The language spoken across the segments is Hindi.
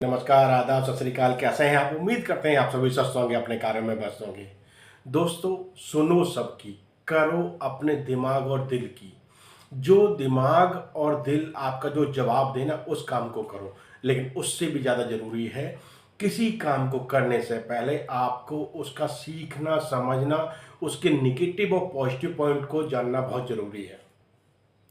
नमस्कार, आदाब, सत श्री अकाल। कैसे हैं आप? उम्मीद करते हैं आप सभी स्वस्थ होंगे, अपने कार्य में व्यस्त होंगे। दोस्तों, सुनो सबकी, करो अपने दिमाग और दिल की। जो दिमाग और दिल आपका जो जवाब देना, उस काम को करो। लेकिन उससे भी ज़्यादा ज़रूरी है, किसी काम को करने से पहले आपको उसका सीखना, समझना, उसके नेगेटिव और पॉजिटिव पॉइंट को जानना बहुत ज़रूरी है।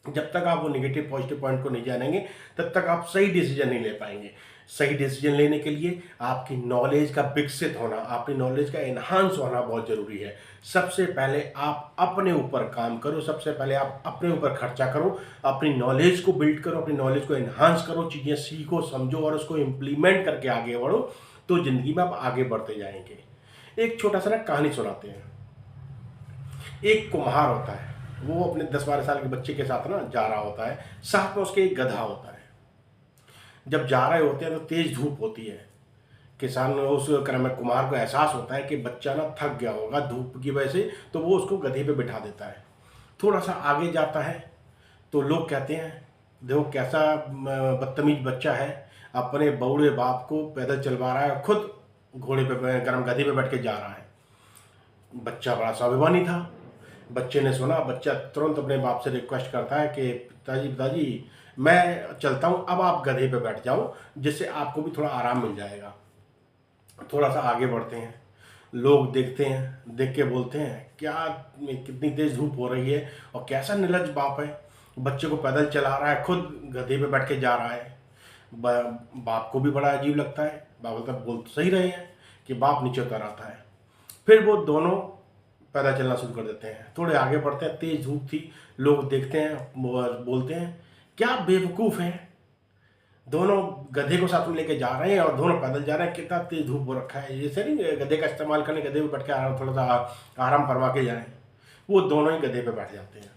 जब तक आप वो नेगेटिव पॉजिटिव पॉइंट को नहीं जानेंगे, तब तक आप सही डिसीजन नहीं ले पाएंगे। सही डिसीजन लेने के लिए आपकी नॉलेज का विकसित होना, आपकी नॉलेज का एनहांस होना बहुत ज़रूरी है। सबसे पहले आप अपने ऊपर काम करो, सबसे पहले आप अपने ऊपर खर्चा करो, अपनी नॉलेज को बिल्ड करो, अपनी नॉलेज को एनहांस करो, चीज़ें सीखो, समझो और उसको इम्प्लीमेंट करके आगे बढ़ो, तो ज़िंदगी में आप आगे बढ़ते जाएंगे। एक छोटा सा ना कहानी सुनाते हैं। एक कुम्हार होता है, वो अपने 10-12 साल के बच्चे के साथ ना जा रहा होता है, साथ में उसके एक गधा होता है। जब जा रहे होते हैं तो तेज धूप होती है। किसान उस क्रम में कुम्हार को एहसास होता है कि बच्चा ना थक गया होगा धूप की वजह से, तो वो उसको गधे पे बिठा देता है। थोड़ा सा आगे जाता है तो लोग कहते हैं, देखो कैसा बदतमीज बच्चा है, अपने बूढ़े बाप को पैदल चलवा रहा है, खुद घोड़े पे गर्म गधे पे बैठ के जा रहा है। बच्चा बड़ा स्वाभिमानी था। बच्चे ने सुना, बच्चा तुरंत अपने बाप से रिक्वेस्ट करता है कि पिताजी पिताजी, मैं चलता हूँ, अब आप गधे पे बैठ जाओ, जिससे आपको भी थोड़ा आराम मिल जाएगा। थोड़ा सा आगे बढ़ते हैं, लोग देखते हैं, देख के बोलते हैं, क्या कितनी तेज धूप हो रही है और कैसा निर्लज्ज बाप है, बच्चे को पैदल चला रहा है, खुद गधे पे बैठ के जा रहा है। बाप को भी बड़ा अजीब लगता है। बाप बोलता, बोल तो सही रहे हैं, कि बाप नीचे उतर आता है। फिर वो दोनों पैदल चलना शुरू कर देते हैं। थोड़े आगे बढ़ते हैं, तेज धूप थी, लोग देखते हैं, बोलते हैं, क्या बेवकूफ़ हैं, दोनों गधे को साथ में लेके जा रहे हैं और दोनों पैदल जा रहे हैं, कितना तेज धूप हो रखा है, जैसे नहीं गधे का इस्तेमाल करने, गधे पे बैठ के आराम, थोड़ा सा आराम फरमा के जाएं। वो दोनों ही गधे पे बैठ जाते हैं।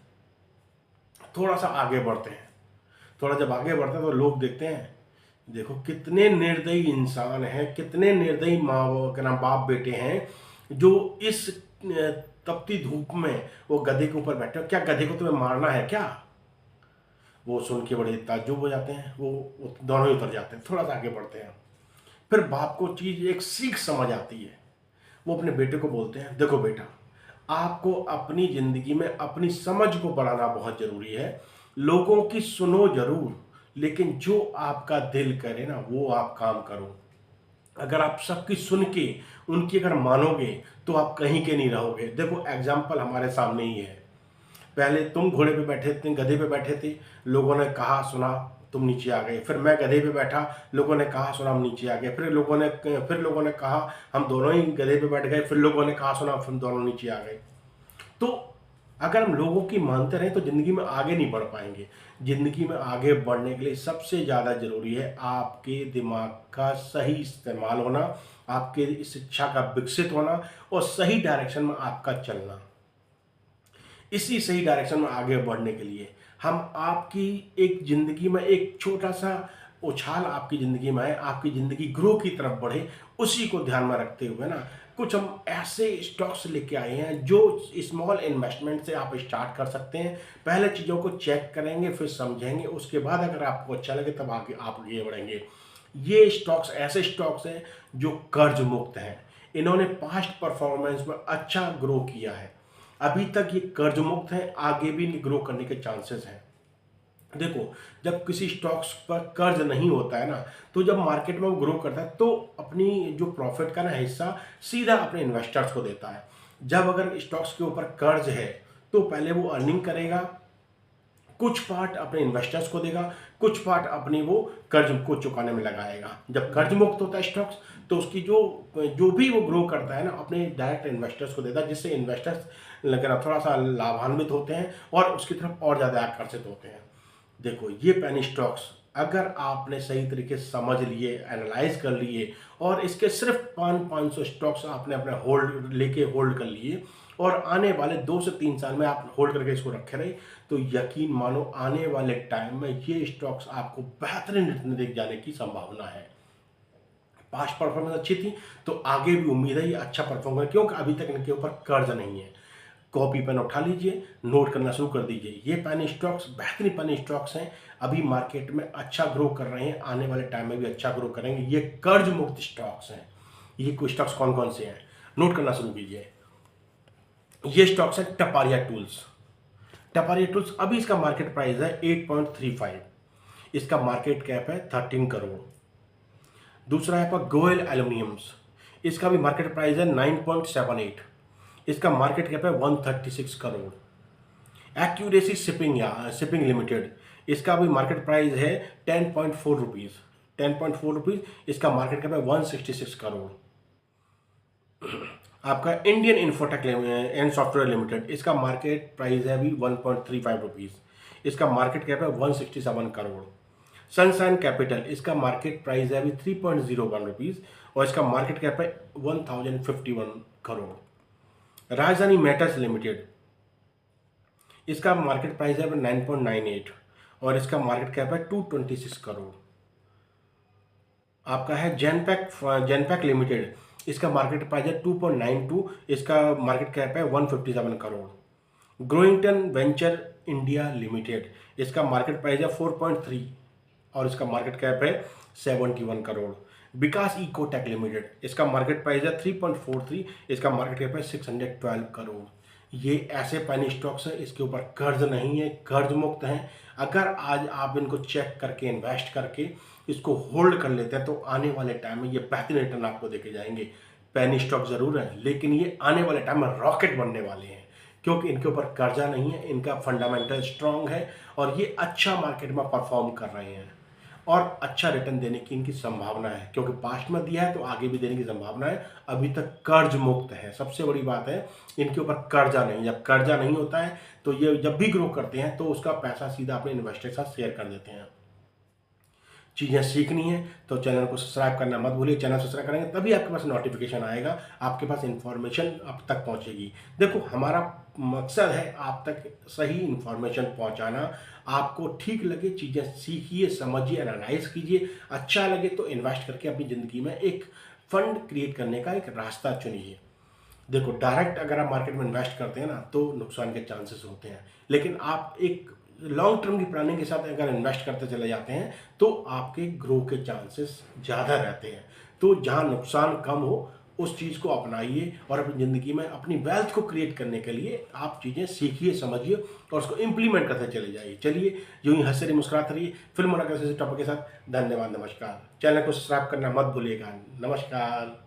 थोड़ा सा आगे बढ़ते हैं, थोड़ा जब आगे बढ़ते हैं तो लोग देखते हैं, देखो कितने निर्दयी इंसान हैं, कितने निर्दयी माँ क्या नाम बाप बेटे हैं, जो इस तपती धूप में वो गधे के ऊपर बैठे हो। क्या गधे को तुम्हें मारना है क्या? वो सुन के बड़े ताज्जुब हो जाते हैं, वो दोनों ही उतर जाते हैं। थोड़ा सा आगे बढ़ते हैं, फिर बाप को चीज़ एक सीख समझ आती है। वो अपने बेटे को बोलते हैं, देखो बेटा, आपको अपनी ज़िंदगी में अपनी समझ को बढ़ाना बहुत ज़रूरी है। लोगों की सुनो ज़रूर, लेकिन जो आपका दिल करे ना, वो आप काम करो। अगर आप सबकी सुन के उनकी अगर मानोगे, तो आप कहीं के नहीं रहोगे। देखो एग्जाम्पल हमारे सामने ही है। पहले तुम घोड़े पे बैठे थे, गधे पे बैठे थे, लोगों ने कहा सुना, तुम नीचे आ गए। फिर मैं गधे पे बैठा, लोगों ने कहा सुना, हम नीचे आ गए। फिर लोगों ने कहा हम दोनों ही गधे पे बैठ गए, फिर लोगों ने कहा सुना, फिर दोनों नीचे आ गए। तो अगर हम लोगों की मानते रहें तो ज़िंदगी में आगे नहीं बढ़ पाएंगे। ज़िंदगी में आगे बढ़ने के लिए सबसे ज़्यादा ज़रूरी है आपके दिमाग का सही इस्तेमाल होना, आपके शिक्षा का विकसित होना और सही डायरेक्शन में आपका चलना। इसी सही डायरेक्शन में आगे बढ़ने के लिए हम आपकी एक ज़िंदगी में एक छोटा सा उछाल आपकी ज़िंदगी में आए, आपकी ज़िंदगी ग्रो की तरफ बढ़े, उसी को ध्यान में रखते हुए ना कुछ हम ऐसे स्टॉक्स लेके आए हैं जो स्मॉल इन्वेस्टमेंट से आप स्टार्ट कर सकते हैं। पहले चीज़ों को चेक करेंगे, फिर समझेंगे, उसके बाद अगर आपको अच्छा लगे तब आगे आप आगे बढ़ेंगे। ये स्टॉक्स ऐसे स्टॉक्स हैं जो कर्ज मुक्त हैं। इन्होंने पास्ट परफॉर्मेंस में अच्छा ग्रो किया है, अभी तक ये कर्ज मुक्त है, आगे भी ग्रो करने के चांसेस हैं। देखो, जब किसी स्टॉक्स पर कर्ज नहीं होता है ना, तो जब मार्केट में वो ग्रो करता है तो अपनी जो प्रॉफिट का ना हिस्सा सीधा अपने इन्वेस्टर्स को देता है। जब अगर स्टॉक्स के ऊपर कर्ज है तो पहले वो अर्निंग करेगा, कुछ पार्ट अपने इन्वेस्टर्स को देगा, कुछ पार्ट अपनी वो कर्ज को चुकाने में लगाएगा। जब कर्ज मुक्त होता है स्टॉक्स, तो उसकी जो जो भी वो ग्रो करता है ना, अपने डायरेक्ट इन्वेस्टर्स को देता है, जिससे इन्वेस्टर्स लगना थोड़ा सा लाभान्वित होते हैं और उसकी तरफ और ज़्यादा आकर्षित होते हैं। देखो, ये पेनी स्टॉक्स अगर आपने सही तरीके से समझ लिए, एनालाइज कर लिए और इसके सिर्फ 500 स्टॉक्स आपने अपने होल्ड कर लिए और आने वाले 2 से 3 साल में आप होल्ड करके इसको रखे रहे, तो यकीन मानो आने वाले टाइम में ये स्टॉक्स आपको बेहतरीन रिटर्न देख जाने की संभावना है। पास्ट परफॉर्मेंस अच्छी थी तो आगे भी उम्मीद है ये अच्छा परफॉर्म करें, क्योंकि अभी तक इनके ऊपर कर्ज नहीं है। कॉपी पेन उठा लीजिए, नोट करना शुरू कर दीजिए। ये पेनी स्टॉक्स बेहतरीन पेनी स्टॉक्स हैं, अभी मार्केट में अच्छा ग्रो कर रहे हैं, आने वाले टाइम में भी अच्छा ग्रो करेंगे। ये कर्ज मुक्त स्टॉक्स हैं। ये कुछ स्टॉक्स कौन कौन से हैं, नोट करना शुरू कीजिए। ये स्टॉक्स है टपारिया टूल्स। टपारिया टूल्स अभी इसका मार्केट प्राइस है 8.35, इसका मार्केट कैप है 13 करोड़। दूसरा है आपका गोयल एल्यूमिनियम्स, इसका भी मार्केट प्राइस है 9.78, इसका मार्केट कैप है 136 करोड़। एक्यूरेसी शिपिंग या शिपिंग लिमिटेड, इसका भी मार्केट प्राइस है 10.4 रुपीज़, 10.4 रुपीज़, इसका मार्केट कैप है 166 करोड़। आपका Indian infotech and software limited, इसका मार्केट प्राइस है अभी 1.35 रुपीज़, इसका मार्केट कैप है 167 करोड़। सनशाइन कैपिटल, इसका मार्केट प्राइस है अभी 3.01 रुपीज़ और इसका मार्केट कैप है 1051 करोड़। राजधानी मेटल्स लिमिटेड, इसका मार्केट प्राइस है 9.98 और इसका मार्केट कैप है 226 करोड़। आपका है जेनपैक लिमिटेड, इसका मार्केट प्राइस है 2.92, इसका मार्केट कैप है 157 करोड़। ग्रोइंगटन वेंचर इंडिया लिमिटेड, इसका मार्केट प्राइस है 4.3 और इसका मार्केट कैप है 71 करोड़। विकास इकोटेक लिमिटेड, इसका मार्केट प्राइस है 3.43, इसका मार्केट कैप है 612 करोड़। ये ऐसे पैनी स्टॉक्स हैं, इसके ऊपर कर्ज नहीं है, कर्ज मुक्त हैं। अगर आज आप इनको चेक करके इन्वेस्ट करके इसको होल्ड कर लेते हैं तो आने वाले टाइम में ये बेहतरीन रिटर्न आपको देके जाएंगे। पैनी स्टॉक जरूर है, लेकिन ये आने वाले टाइम में रॉकेट बनने वाले हैं, क्योंकि इनके ऊपर कर्जा नहीं है, इनका फंडामेंटल स्ट्रांग है और ये अच्छा मार्केट में परफॉर्म कर रहे हैं और अच्छा रिटर्न देने की इनकी संभावना है, क्योंकि पास्ट में दिया है तो आगे भी देने की संभावना है। अभी तक कर्ज मुक्त है, सबसे बड़ी बात है इनके ऊपर कर्जा नहीं। जब कर्जा नहीं होता है तो ये जब भी ग्रो करते हैं तो उसका पैसा सीधा अपने इन्वेस्टर के साथ शेयर कर देते हैं। चीज़ें सीखनी है तो चैनल को सब्सक्राइब करना मत भूलिए। चैनल सब्सक्राइब करेंगे तभी आपके पास नोटिफिकेशन आएगा, आपके पास इन्फॉर्मेशन आप तक पहुंचेगी। देखो, हमारा मकसद है आप तक सही इन्फॉर्मेशन पहुंचाना। आपको ठीक लगे चीज़ें सीखिए, समझिए, एनालाइज कीजिए, अच्छा लगे तो इन्वेस्ट करके अपनी ज़िंदगी में एक फंड क्रिएट करने का एक रास्ता चुनिए। देखो, डायरेक्ट अगर आप मार्केट में इन्वेस्ट करते हैं ना तो नुकसान के चांसेस होते हैं, लेकिन आप एक लॉन्ग टर्म की प्लानिंग के साथ अगर इन्वेस्ट करते चले जाते हैं तो आपके ग्रो के चांसेस ज़्यादा रहते हैं। तो जहां नुकसान कम हो उस चीज़ को अपनाइए और अपनी ज़िंदगी में अपनी वेल्थ को क्रिएट करने के लिए आप चीज़ें सीखिए, समझिए और उसको इम्प्लीमेंट करते चले जाइए। चलिए, यूँ ही हंसते रहिए, मुस्कुराते रहिए। फिर मुलाकात ऐसे टॉपिक के साथ। धन्यवाद, नमस्कार। चैनल को सब्सक्राइब करना मत भूलिएगा। नमस्कार।